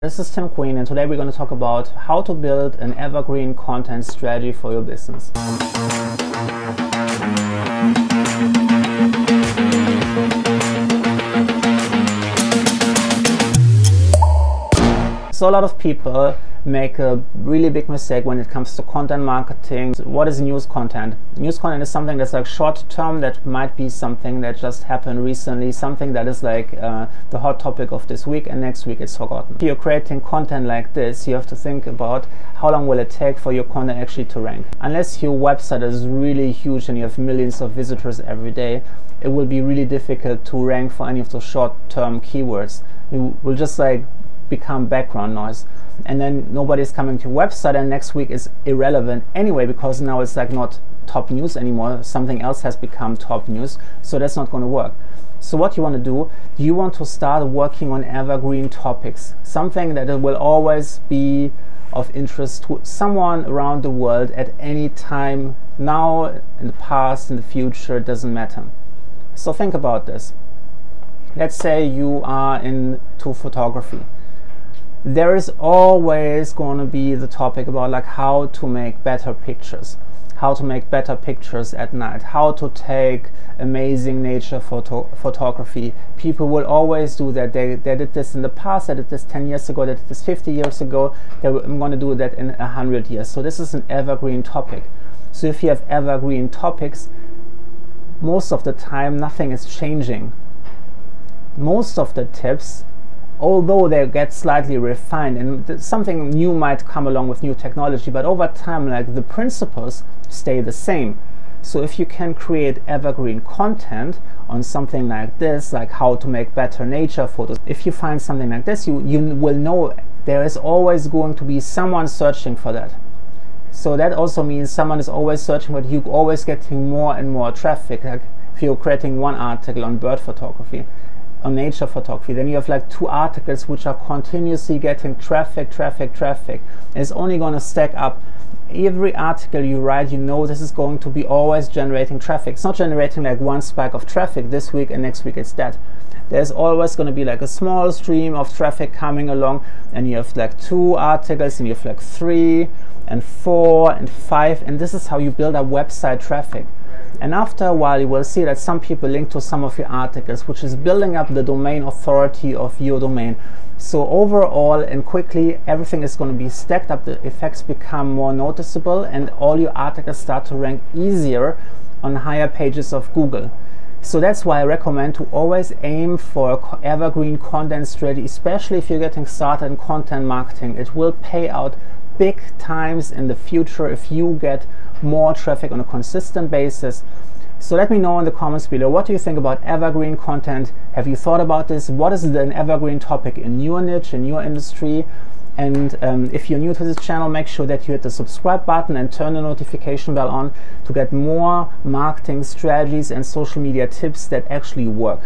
This is Tim Queen, and today we're going to talk about how to build an evergreen content strategy for your business. So a lot of people make a really big mistake when it comes to content marketing. What is news content? News content is something that's like short term, that might be something that just happened recently, something that is like the hot topic of this week, and next week it's forgotten. If you're creating content like this, you have to think about how long will it take for your content actually to rank. Unless your website is really huge and you have millions of visitors every day, it will be really difficult to rank for any of those short term keywords. You will just like become background noise, and then nobody's coming to your website, and next week is irrelevant anyway, because now it's like not top news anymore, something else has become top news, so that's not going to work. So what you want to do, you want to start working on evergreen topics, something that will always be of interest to someone around the world at any time, now, in the past, in the future, it doesn't matter. So think about this. Let's say you are into photography. There is always going to be the topic about like how to make better pictures, how to make better pictures at night, how to take amazing nature photography. People will always do that. They did this in the past, they did this 10 years ago, they did this 50 years ago, I'm going to do that in 100 years. So this is an evergreen topic. So if you have evergreen topics, most of the time nothing is changing. Most of the tips, although they get slightly refined and something new might come along with new technology, but over time, like, the principles stay the same. So if you can create evergreen content on something like this, like how to make better nature photos, if you find something like this, you will know there is always going to be someone searching for that. So that also means someone is always searching, but you're always getting more and more traffic. Like if you're creating one article on bird photography, on nature photography, then you have like 2 articles which are continuously getting traffic. And it's only going to stack up. Every article you write, you know this is going to be always generating traffic. It's not generating like one spike of traffic this week and next week it's dead. There's always going to be like a small stream of traffic coming along, and you have like 2 articles, and you have like 3 and 4 and 5, and this is how you build up website traffic. And after a while you will see that some people link to some of your articles, which is building up the domain authority of your domain. So overall and quickly everything is going to be stacked up, the effects become more noticeable, and all your articles start to rank easier on higher pages of Google. So that's why I recommend to always aim for evergreen content strategy, especially if you're getting started in content marketing. It will pay out big times in the future if you get more traffic on a consistent basis. So let me know in the comments below, what do you think about evergreen content? Have you thought about this? What is an evergreen topic in your niche, in your industry? And if you're new to this channel, make sure that you hit the subscribe button and turn the notification bell on to get more marketing strategies and social media tips that actually work.